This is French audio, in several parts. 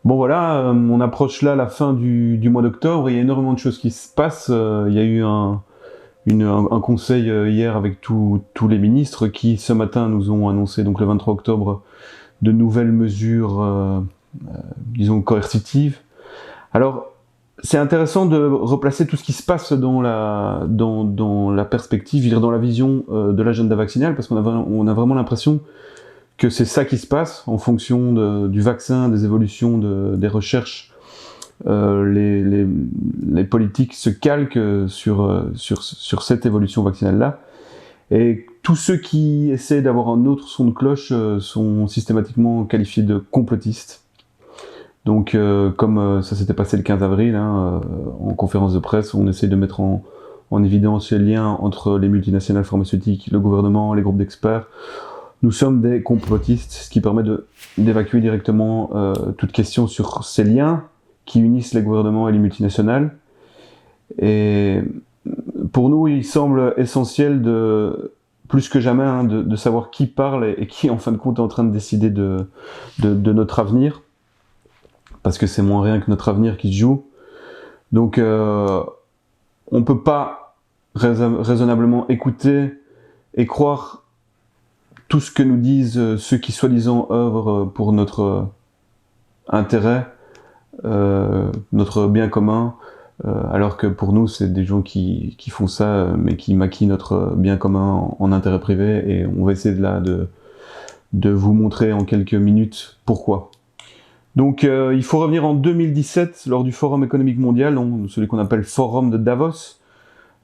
Bon voilà, on approche là la fin du mois d'octobre, il y a énormément de choses qui se passent. Il y a eu un conseil hier avec tous les ministres qui ce matin nous ont annoncé, donc le 23 octobre, de nouvelles mesures, disons, coercitives. Alors, c'est intéressant de replacer tout ce qui se passe dans la perspective, je veux dire, dans la vision de l'agenda vaccinal, parce qu'on a vraiment l'impression que c'est ça qui se passe en fonction du vaccin, des évolutions des recherches. Les politiques se calquent sur cette évolution vaccinale-là. Et tous ceux qui essaient d'avoir un autre son de cloche sont systématiquement qualifiés de complotistes. Donc, comme ça s'était passé le 15 avril, en conférence de presse, on essaie de mettre en évidence les liens entre les multinationales pharmaceutiques, le gouvernement, les groupes d'experts. Nous sommes des complotistes, ce qui permet d'évacuer directement toute question sur ces liens qui unissent les gouvernements et les multinationales. Et pour nous, il semble essentiel, plus que jamais, de savoir qui parle et qui, en fin de compte, est en train de décider de notre avenir. Parce que c'est moins rien que notre avenir qui se joue. Donc, on ne peut pas raisonnablement écouter et croire tout ce que nous disent ceux qui soi-disant œuvrent pour notre intérêt, notre bien commun, alors que pour nous c'est des gens qui font ça, mais qui maquillent notre bien commun en intérêt privé, et on va essayer de vous montrer en quelques minutes pourquoi. Donc il faut revenir en 2017, lors du Forum économique mondial, celui qu'on appelle Forum de Davos,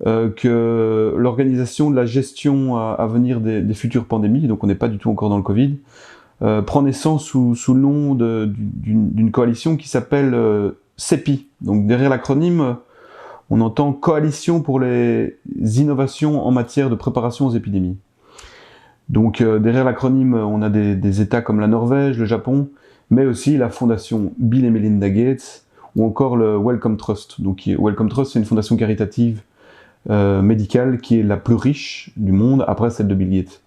que l'organisation de la gestion à venir des futures pandémies, donc on n'est pas du tout encore dans le Covid, prend naissance sous le nom d'une coalition qui s'appelle CEPI. Donc derrière l'acronyme, on entend Coalition pour les innovations en matière de préparation aux épidémies. Donc derrière l'acronyme, on a des États comme la Norvège, le Japon, mais aussi la fondation Bill et Melinda Gates, ou encore le Wellcome Trust. Donc Wellcome Trust, c'est une fondation caritative médicale qui est la plus riche du monde, après celle de Bill Gates.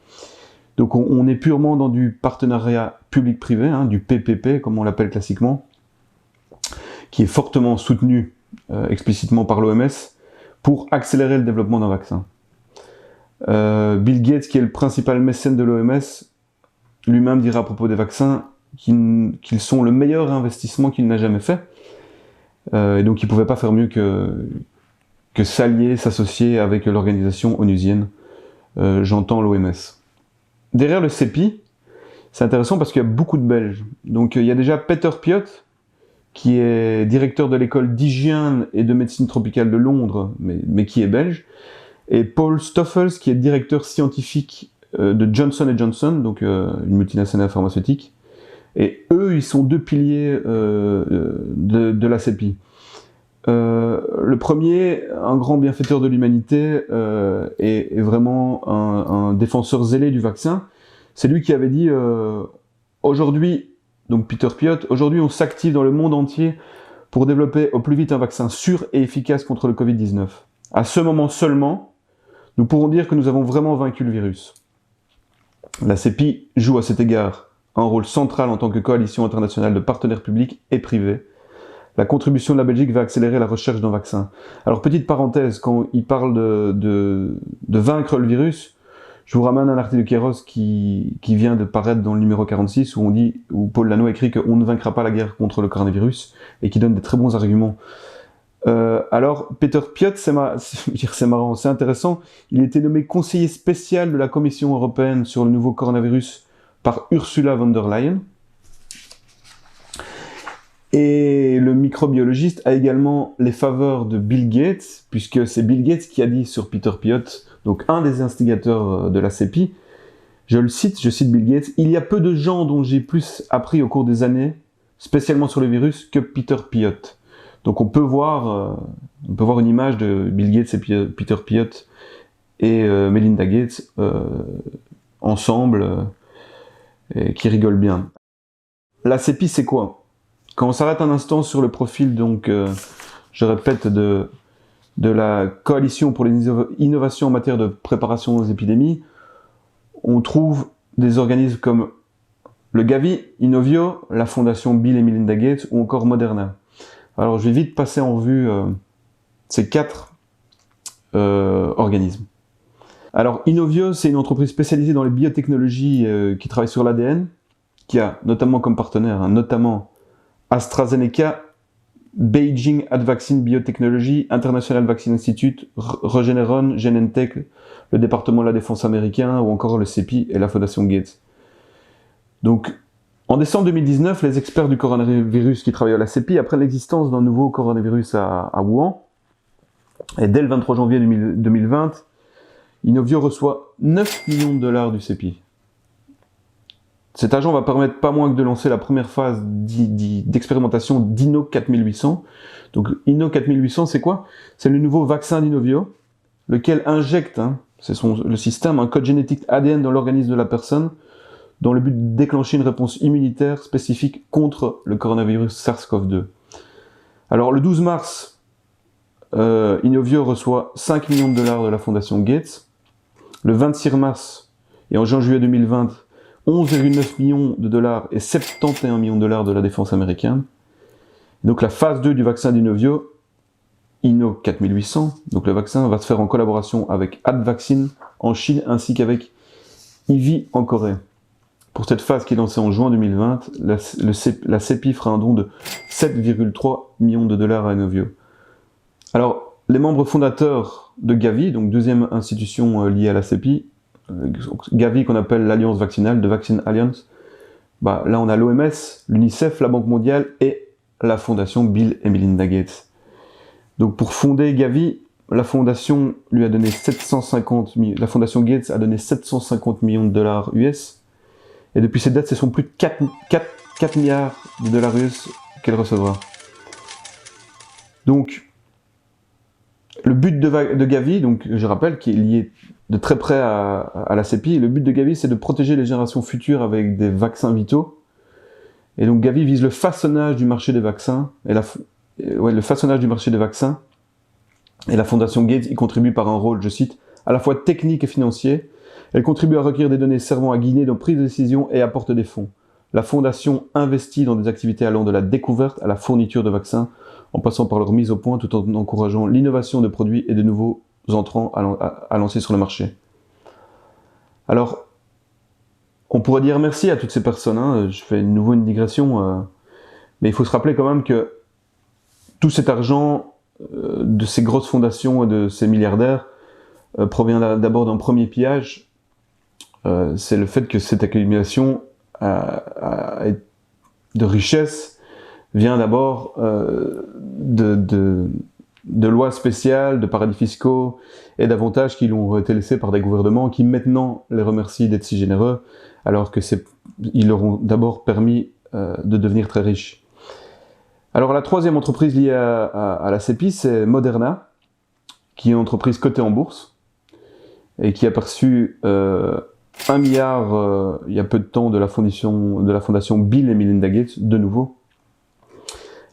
Donc on est purement dans du partenariat public-privé, du PPP comme on l'appelle classiquement, qui est fortement soutenu explicitement par l'OMS pour accélérer le développement d'un vaccin. Bill Gates, qui est le principal mécène de l'OMS, lui-même dira à propos des vaccins qu'ils sont le meilleur investissement qu'il n'a jamais fait, et donc il ne pouvait pas faire mieux que s'allier, s'associer avec l'organisation onusienne, j'entends l'OMS. Derrière le CEPI, c'est intéressant parce qu'il y a beaucoup de Belges. Donc il y a déjà Peter Piot, qui est directeur de l'école d'hygiène et de médecine tropicale de Londres, mais qui est belge, et Paul Stoffels, qui est directeur scientifique de Johnson & Johnson, donc une multinationale pharmaceutique. Et eux, ils sont deux piliers de la CEPI. Le premier, un grand bienfaiteur de l'humanité, est vraiment un défenseur zélé du vaccin. C'est lui qui avait dit aujourd'hui, donc Peter Piot, aujourd'hui on s'active dans le monde entier pour développer au plus vite un vaccin sûr et efficace contre le Covid-19. À ce moment seulement, nous pourrons dire que nous avons vraiment vaincu le virus. La CEPI joue à cet égard un rôle central en tant que coalition internationale de partenaires publics et privés. La contribution de la Belgique va accélérer la recherche d'un vaccin. Alors, petite parenthèse, quand il parle de vaincre le virus, je vous ramène un article de Kéros qui vient de paraître dans le numéro 46, où Paul Lano écrit qu'on ne vaincra pas la guerre contre le coronavirus, et qui donne des très bons arguments. Alors, Peter Piot, c'est marrant, c'est intéressant, il a été nommé conseiller spécial de la Commission européenne sur le nouveau coronavirus par Ursula von der Leyen. Et le microbiologiste a également les faveurs de Bill Gates, puisque c'est Bill Gates qui a dit sur Peter Piot, donc un des instigateurs de la CEPI, je cite Bill Gates, « Il y a peu de gens dont j'ai plus appris au cours des années, spécialement sur le virus, que Peter Piot. » Donc on peut voir une image de Bill Gates et Peter Piot et Melinda Gates ensemble, et qui rigolent bien. La CEPI, c'est quoi ? Quand on s'arrête un instant sur le profil, donc, je répète, de la Coalition pour les innovations en matière de préparation aux épidémies, on trouve des organismes comme le Gavi, Inovio, la fondation Bill et Melinda Gates ou encore Moderna. Alors je vais vite passer en revue ces 4 organismes. Alors Inovio, c'est une entreprise spécialisée dans les biotechnologies qui travaille sur l'ADN, qui a notamment comme partenaire, notamment AstraZeneca, Beijing Advaccine Biotechnology, International Vaccine Institute, Regeneron, Genentech, le département de la défense américain, ou encore le CEPI et la fondation Gates. Donc, en décembre 2019, les experts du coronavirus qui travaillent à la CEPI apprennent l'existence d'un nouveau coronavirus à Wuhan. Et dès le 23 janvier 2020, Inovio reçoit 9 millions de dollars du CEPI. Cet argent va permettre pas moins que de lancer la première phase d'expérimentation d'Inno 4800. Donc Inno 4800, c'est quoi? C'est le nouveau vaccin d'Inovio, lequel injecte, c'est le système, un code génétique ADN dans l'organisme de la personne, dans le but de déclencher une réponse immunitaire spécifique contre le coronavirus SARS-CoV-2. Alors le 12 mars, Inovio reçoit 5 millions de dollars de la fondation Gates. Le 26 mars et en juin-juillet 2020, 11,9 millions de dollars et 71 millions de dollars de la défense américaine. Donc la phase 2 du vaccin d'Inovio, Inno 4800, donc le vaccin va se faire en collaboration avec Advaccine en Chine ainsi qu'avec IVI en Corée. Pour cette phase qui est lancée en juin 2020, la CEPI fera un don de 7,3 millions de dollars à Inovio. Alors, les membres fondateurs de Gavi, donc deuxième institution liée à la CEPI, Gavi qu'on appelle l'Alliance vaccinale, de Vaccine Alliance, là on a l'OMS, l'UNICEF, la Banque mondiale et la fondation Bill et Melinda Gates. Donc pour fonder Gavi, la fondation lui a donné la fondation Gates a donné 750 millions de dollars US, et depuis cette date, ce sont plus de 4 milliards de dollars US qu'elle recevra. Donc, le but de Gavi, donc je rappelle, qui est lié de très près à la CEPI, le but de Gavi, c'est de protéger les générations futures avec des vaccins vitaux. Et donc Gavi vise le façonnage du marché des vaccins, et la fondation Gates y contribue par un rôle, je cite, à la fois technique et financier. Elle contribue à recueillir des données servant à guider nos prises de décision et apporte des fonds. La fondation investit dans des activités allant de la découverte à la fourniture de vaccins, en passant par leur mise au point tout en encourageant l'innovation de produits et de nouveaux entrants à lancer sur le marché. Alors, on pourrait dire merci à toutes ces personnes, je fais de nouveau une digression, mais il faut se rappeler quand même que tout cet argent de ces grosses fondations et de ces milliardaires provient d'abord d'un premier pillage, c'est le fait que cette accumulation de richesse vient d'abord de lois spéciales, de paradis fiscaux et d'avantages qui ont été laissés par des gouvernements qui maintenant les remercient d'être si généreux, alors que ils leur ont d'abord permis de devenir très riches. Alors la troisième entreprise liée à la CEPI, c'est Moderna, qui est une entreprise cotée en bourse et qui a perçu 1 milliard il y a peu de temps de la fondation Bill et Melinda Gates, de nouveau.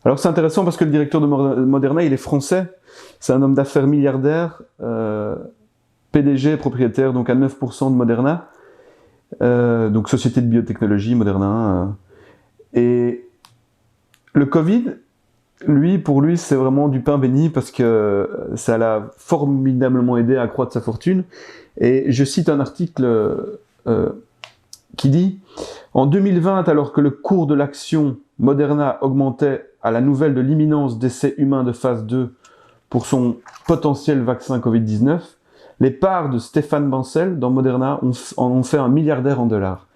Alors c'est intéressant parce que le directeur de Moderna, il est français, c'est un homme d'affaires milliardaire, PDG, propriétaire donc à 9% de Moderna, donc société de biotechnologie Moderna. Et le Covid, pour lui, c'est vraiment du pain béni parce que ça l'a formidablement aidé à accroître sa fortune. Et je cite un article qui dit « En 2020, alors que le cours de l'action Moderna augmentait à la nouvelle de l'imminence d'essais humains de phase 2 pour son potentiel vaccin Covid-19, les parts de Stéphane Bancel dans Moderna en ont fait un milliardaire en dollars. »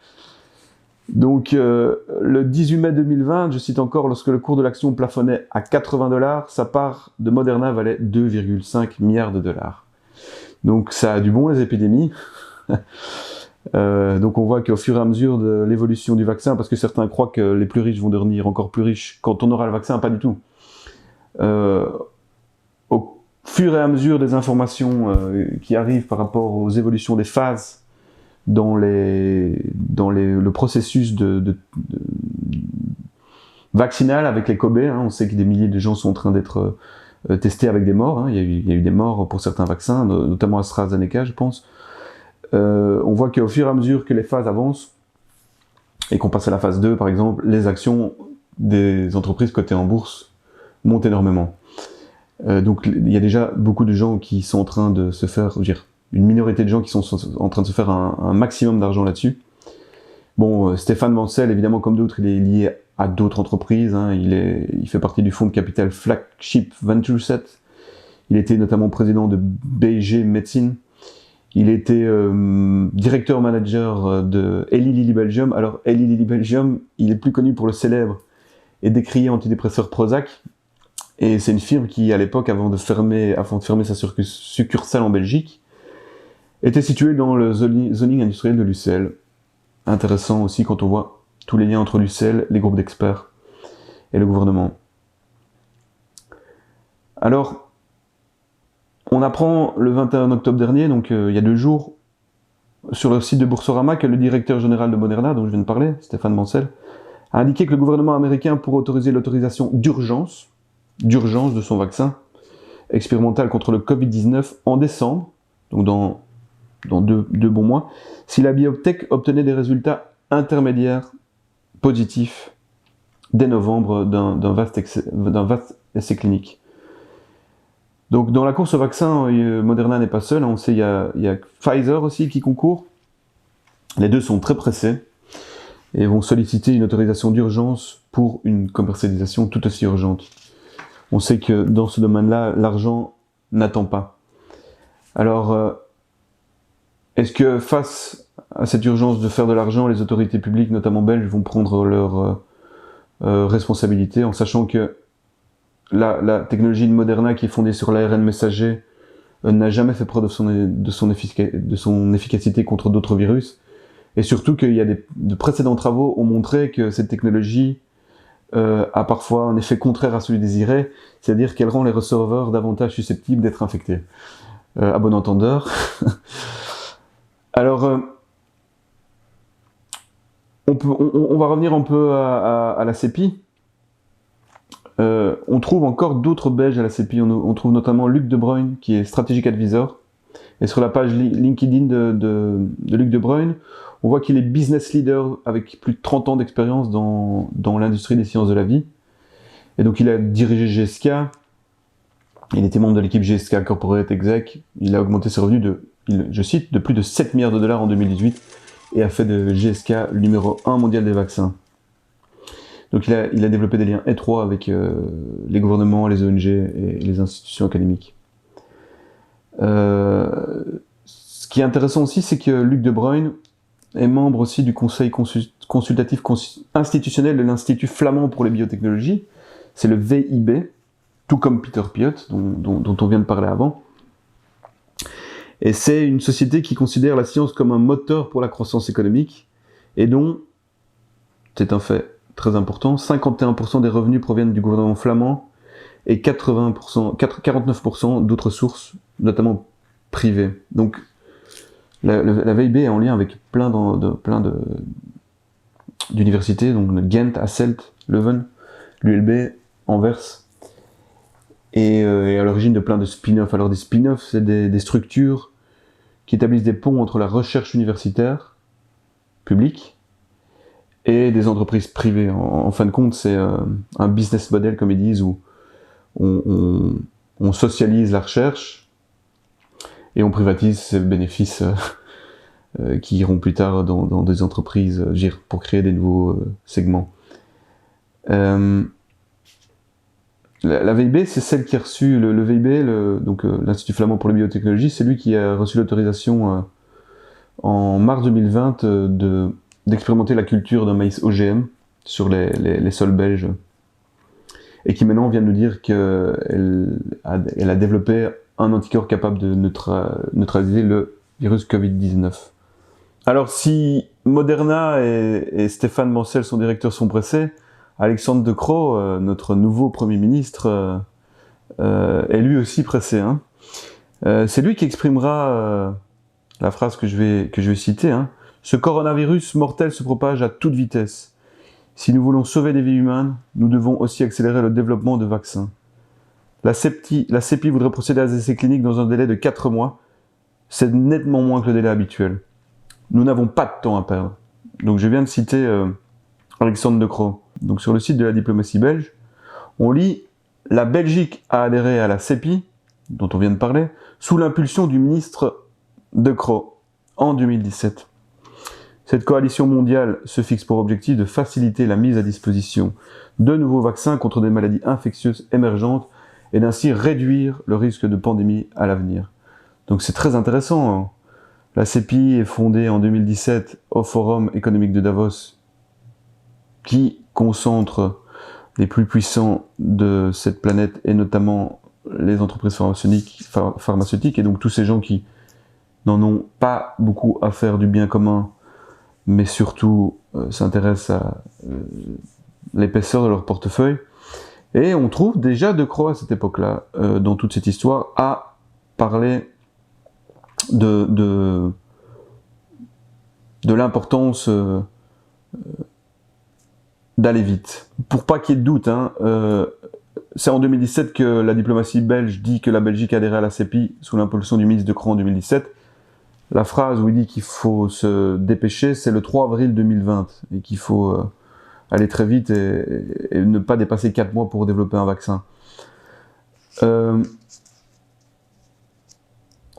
Donc, le 18 mai 2020, je cite encore, lorsque le cours de l'action plafonnait à 80 $, sa part de Moderna valait 2,5 milliards de dollars. Donc, ça a du bon, les épidémies. Donc, on voit qu'au fur et à mesure de l'évolution du vaccin, parce que certains croient que les plus riches vont devenir encore plus riches quand on aura le vaccin, pas du tout. Au fur et à mesure des informations qui arrivent par rapport aux évolutions des phases dans le processus vaccinal avec les Kobe, on sait que des milliers de gens sont en train d'être testés avec des morts, il y a eu des morts pour certains vaccins, notamment AstraZeneca je pense. On voit qu'au fur et à mesure que les phases avancent, et qu'on passe à la phase 2, par exemple, les actions des entreprises cotées en bourse montent énormément. Donc il y a déjà beaucoup de gens qui sont en train de se faire, je veux dire, une minorité de gens qui sont en train de se faire un maximum d'argent là-dessus. Bon, Stéphane Bancel, évidemment, comme d'autres, il est lié à d'autres entreprises. Hein. Il fait partie du fonds de capital Flagship Venture Set. Il était notamment président de BG Medicine. Il était directeur manager de Eli Lilly Belgium. Alors, Eli Lilly Belgium, il est plus connu pour le célèbre et décrié antidépresseur Prozac. Et c'est une firme qui, à l'époque, avant de fermer sa succursale en Belgique, était située dans le zoning industriel de l'UCL. Intéressant aussi quand on voit tous les liens entre l'UCL, les groupes d'experts et le gouvernement. Alors, on apprend le 21 octobre dernier, donc il y a 2 jours, sur le site de Boursorama, que le directeur général de Moderna, dont je viens de parler, Stéphane Bancel, a indiqué que le gouvernement américain pourrait autoriser l'autorisation d'urgence de son vaccin expérimental contre le Covid-19 en décembre, donc dans deux bons mois, si la biotech obtenait des résultats intermédiaires positifs dès novembre d'un vaste essai clinique. Donc dans la course au vaccin, Moderna n'est pas seul, on sait il y a Pfizer aussi qui concourt. Les deux sont très pressés et vont solliciter une autorisation d'urgence pour une commercialisation tout aussi urgente. On sait que dans ce domaine-là, l'argent n'attend pas. Alors, est-ce que face à cette urgence de faire de l'argent, les autorités publiques, notamment belges, vont prendre leurs responsabilités en sachant que la technologie de Moderna, qui est fondée sur l'ARN messager, n'a jamais fait preuve de son efficacité contre d'autres virus, et surtout qu'il y a de précédents travaux ont montré que cette technologie a parfois un effet contraire à celui désiré, c'est-à-dire qu'elle rend les receveurs davantage susceptibles d'être infectés. À bon entendeur. Alors, on va revenir un peu à la CEPI. On trouve encore d'autres Belges à la CEPI. On trouve notamment Luc De Bruyn, qui est Strategic Advisor. Et sur la page LinkedIn de Luc De Bruyn, on voit qu'il est business leader avec plus de 30 ans d'expérience dans l'industrie des sciences de la vie. Et donc il a dirigé GSK. Il était membre de l'équipe GSK Corporate Exec. Il a augmenté ses revenus je cite, de plus de 7 milliards de dollars en 2018 et a fait de GSK le numéro 1 mondial des vaccins. Donc il a développé des liens étroits avec les gouvernements, les ONG et les institutions académiques. Ce qui est intéressant aussi, c'est que Luc De Bruyn est membre aussi du conseil consultatif institutionnel de l'Institut flamand pour les biotechnologies. C'est le VIB, tout comme Peter Piot, dont on vient de parler avant. Et c'est une société qui considère la science comme un moteur pour la croissance économique, et dont, c'est un fait très important, 51% des revenus proviennent du gouvernement flamand, et 49% d'autres sources, notamment privées. Donc, la VIB est en lien avec plein d'universités, donc Ghent, Hasselt, Leuven, l'ULB, Anvers, et à l'origine de plein de spin-offs. Alors des spin-offs, c'est des structures qui établissent des ponts entre la recherche universitaire, publique, et des entreprises privées. En fin de compte, c'est un business model, comme ils disent, où on socialise la recherche, et on privatise ses bénéfices qui iront plus tard dans des entreprises pour créer des nouveaux segments. La VIB, c'est celle qui a reçu le VIB, donc l'Institut flamand pour les biotechnologies, c'est lui qui a reçu l'autorisation en mars 2020 d'expérimenter la culture d'un maïs OGM sur les sols belges, et qui maintenant vient de nous dire qu'elle a développé un anticorps capable de neutraliser le virus Covid-19. Alors si Moderna et Stéphane Bancel, son directeur, sont pressés, Alexandre De Croo, notre nouveau Premier ministre, est lui aussi pressé. Hein. C'est lui qui exprimera la phrase que je vais citer. Hein. « Ce coronavirus mortel se propage à toute vitesse. Si nous voulons sauver des vies humaines, nous devons aussi accélérer le développement de vaccins. La CEPI voudrait procéder à des essais cliniques dans un délai de 4 mois. C'est nettement moins que le délai habituel. Nous n'avons pas de temps à perdre. Donc je viens de citer Alexandre De Croo. Donc sur le site de la diplomatie belge, on lit « La Belgique a adhéré à la CEPI », dont on vient de parler, sous l'impulsion du ministre De Croo en 2017. Cette coalition mondiale se fixe pour objectif de faciliter la mise à disposition de nouveaux vaccins contre des maladies infectieuses émergentes et d'ainsi réduire le risque de pandémie à l'avenir. Donc c'est très intéressant. Hein. La CEPI est fondée en 2017 au Forum économique de Davos, qui concentre les plus puissants de cette planète, et notamment les entreprises pharmaceutiques, et donc tous ces gens qui n'en ont pas beaucoup à faire du bien commun, mais surtout s'intéressent à l'épaisseur de leur portefeuille. Et on trouve déjà De Croo à cette époque-là, dans toute cette histoire, à parler de l'importance d'aller vite. Pour pas qu'il y ait de doute, hein, c'est en 2017 que la diplomatie belge dit que la Belgique a adhéré à la CEPI sous l'impulsion du ministre De Croo en 2017. La phrase où il dit qu'il faut se dépêcher, c'est le 3 avril 2020, et qu'il faut aller très vite et ne pas dépasser 4 mois pour développer un vaccin. On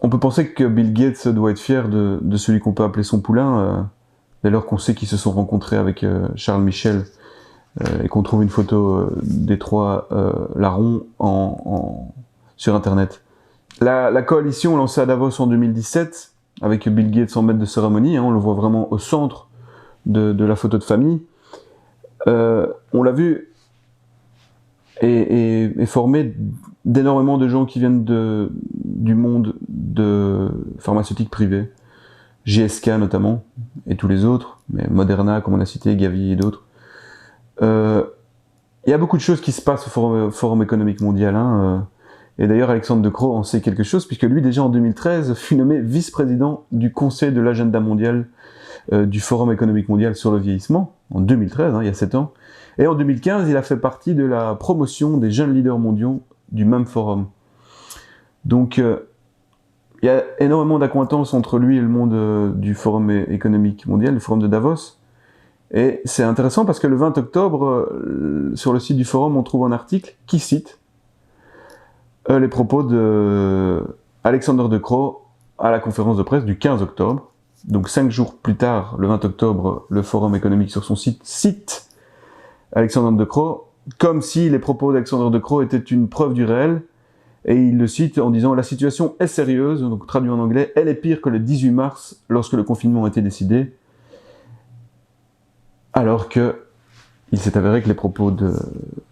peut penser que Bill Gates doit être fier de celui qu'on peut appeler son poulain, dès lors qu'on sait qu'ils se sont rencontrés avec Charles Michel, et qu'on trouve une photo des trois larrons sur Internet. La coalition lancée à Davos en 2017, avec Bill Gates en maître de cérémonie, hein, on le voit vraiment au centre de la photo de famille, on l'a vu, est formé d'énormément de gens qui viennent du monde pharmaceutique privé, GSK notamment, et tous les autres, mais Moderna, comme on a cité, Gavi et d'autres. Il y a beaucoup de choses qui se passent au Forum économique mondial, hein, et d'ailleurs Alexandre De Croo en sait quelque chose, puisque lui déjà en 2013 fut nommé vice-président du Conseil de l'agenda mondial du Forum économique mondial sur le vieillissement, en 2013, hein, il y a 7 ans, et en 2015 il a fait partie de la promotion des jeunes leaders mondiaux du même forum. Donc il y a énormément d'acquaintances entre lui et le monde du Forum économique mondial, le Forum de Davos. Et c'est intéressant parce que le 20 octobre, sur le site du forum, on trouve un article qui cite les propos de Alexandre De Croo à la conférence de presse du 15 octobre. Donc 5 jours plus tard, le 20 octobre, le Forum économique sur son site cite Alexandre De Croo, comme si les propos d'Alexandre De Croo étaient une preuve du réel. Et il le cite en disant « La situation est sérieuse », donc traduit en anglais, « elle est pire que le 18 mars, lorsque le confinement a été décidé ». Alors que il s'est avéré que les propos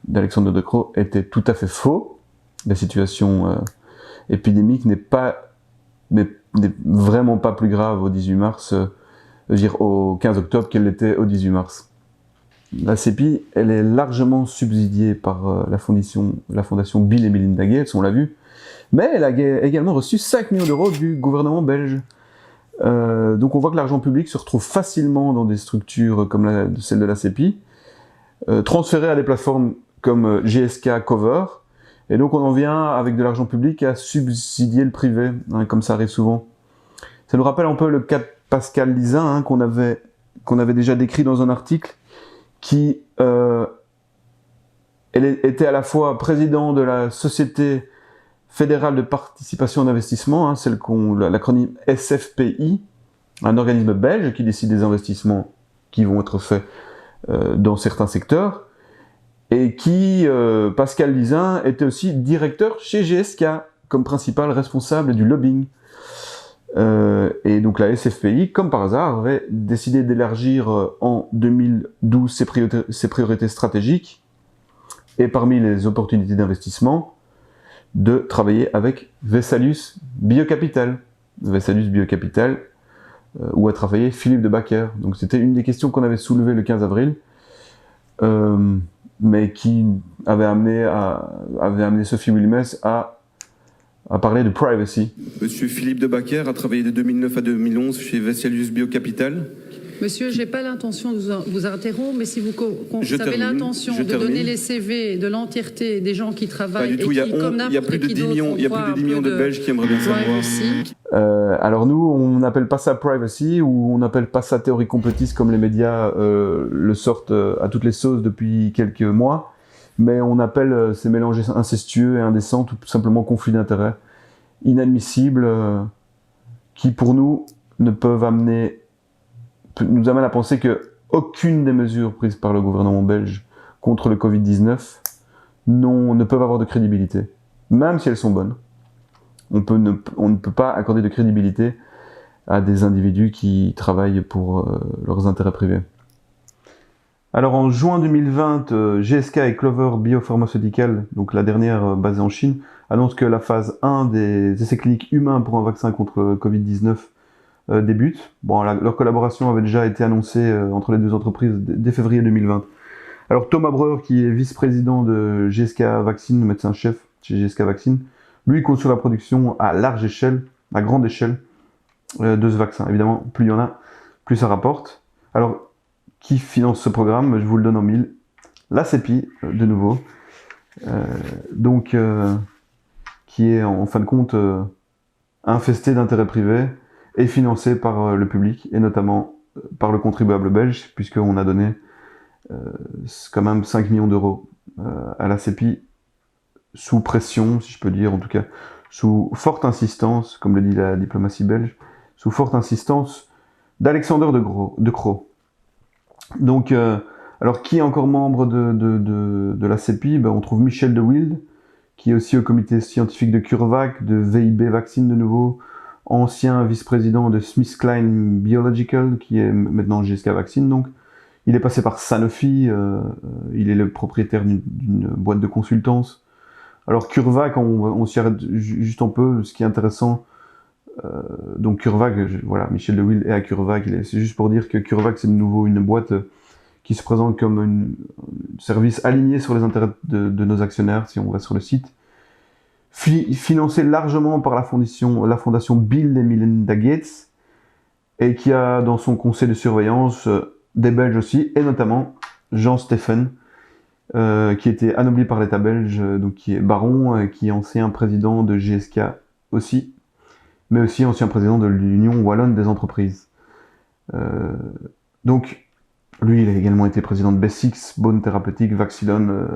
d'Alexandre De Croo étaient tout à fait faux. La situation épidémique n'est vraiment pas plus grave au 18 mars, au 15 octobre qu'elle l'était au 18 mars. La CEPI, elle est largement subsidiée par la fondation Bill et Melinda Gates, on l'a vu, mais elle a également reçu 5 millions d'euros du gouvernement belge. Donc on voit que l'argent public se retrouve facilement dans des structures comme celle de la CEPI, transféré à des plateformes comme GSK Cover, et donc on en vient avec de l'argent public à subsidier le privé, hein, comme ça arrive souvent. Ça nous rappelle un peu le cas de Pascal Lizin, hein, qu'on avait déjà décrit dans un article, qui était à la fois président de la Société fédérale de participation d'investissement, hein, l'acronyme SFPI, un organisme belge qui décide des investissements qui vont être faits dans certains secteurs, et qui, Pascal Lizin, était aussi directeur chez GSK, comme principal responsable du lobbying. Et donc la SFPI, comme par hasard, avait décidé d'élargir en 2012 ses priorités stratégiques, et parmi les opportunités d'investissement, de travailler avec Vesalius Biocapital. Vesalius Biocapital, où a travaillé Philippe de Backer. Donc c'était une des questions qu'on avait soulevées le 15 avril, mais qui avait amené Sophie Wilmès à parler de privacy. Monsieur Philippe de Backer a travaillé de 2009 à 2011 chez Vesalius Biocapital, Monsieur, je n'ai pas l'intention de vous interrompre, mais si vous avez l'intention de donner les CV de l'entièreté des gens qui travaillent et qui, comme n'importe qui d'autre, il y a plus de 10 millions de Belges qui aimeraient bien savoir. Alors nous, on n'appelle pas ça privacy, ou on n'appelle pas ça théorie complotiste comme les médias le sortent à toutes les sauces depuis quelques mois, mais on appelle ces mélanges incestueux et indécents tout simplement conflits d'intérêts inadmissibles qui pour nous nous amènent à penser que aucune des mesures prises par le gouvernement belge contre le Covid-19 ne peuvent avoir de crédibilité, même si elles sont bonnes. On ne peut pas accorder de crédibilité à des individus qui travaillent pour leurs intérêts privés. Alors en juin 2020, GSK et Clover Biopharmaceutical, donc la dernière basée en Chine, annoncent que la phase 1 des essais cliniques humains pour un vaccin contre Covid-19 débute. Bon, leur collaboration avait déjà été annoncée entre les deux entreprises dès février 2020. Alors Thomas Breuer, qui est vice-président de GSK Vaccine, médecin-chef chez GSK Vaccine, lui compte sur la production à large échelle, à grande échelle, de ce vaccin. Évidemment, plus il y en a, plus ça rapporte. Alors, qui finance ce programme? Je vous le donne en mille. La CEPI, de nouveau. Qui est en fin de compte infestée d'intérêts privés et financée par le public, et notamment par le contribuable belge, puisqu'on a donné quand même 5 millions d'euros à la CEPI, sous pression, si je peux dire, en tout cas, sous forte insistance, comme le dit la diplomatie belge, sous forte insistance d'Alexander de Croo. Donc, alors qui est encore membre de la CEPI? On trouve Michel de Wilde, qui est aussi au comité scientifique de CureVac, de VIB Vaccine de nouveau, ancien vice-président de SmithKline Biological, qui est maintenant GSK Vaccine. Donc, il est passé par Sanofi, il est le propriétaire d'une boîte de consultance. Alors CureVac, on s'y arrête juste un peu. Ce qui est intéressant, donc CureVac, voilà, Michel de Wilde est à CureVac. C'est juste pour dire que CureVac, c'est de nouveau une boîte qui se présente comme un service aligné sur les intérêts de nos actionnaires, si on va sur le site, financé largement par la fondation Bill et Melinda Gates, et qui a dans son conseil de surveillance des Belges aussi, et notamment Jean Steffen, qui était anobli par l'État belge, donc qui est baron, qui est ancien président de GSK aussi, mais aussi ancien président de l'Union Wallonne des entreprises. Donc, lui, il a également été président de Bessix, Bone Thérapeutique, Vaxilon,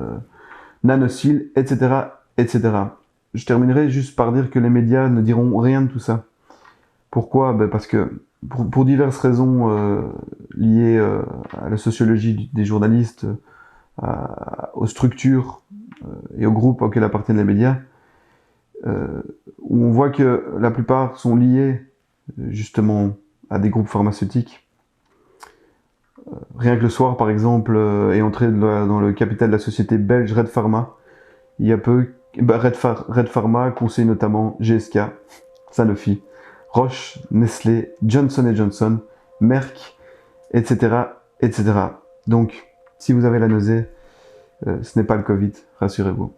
Nanosil, etc., etc. Je terminerai juste par dire que les médias ne diront rien de tout ça. Pourquoi? Parce que, pour diverses raisons liées à la sociologie des journalistes, aux structures et aux groupes auxquels appartiennent les médias, où on voit que la plupart sont liés justement à des groupes pharmaceutiques. Rien que le soir, par exemple, est entré dans le capital de la société belge Red Pharma. Il y a peu, Red Pharma conseille notamment GSK, Sanofi, Roche, Nestlé, Johnson & Johnson, Merck, etc., etc. Donc, si vous avez la nausée, ce n'est pas le Covid, rassurez-vous.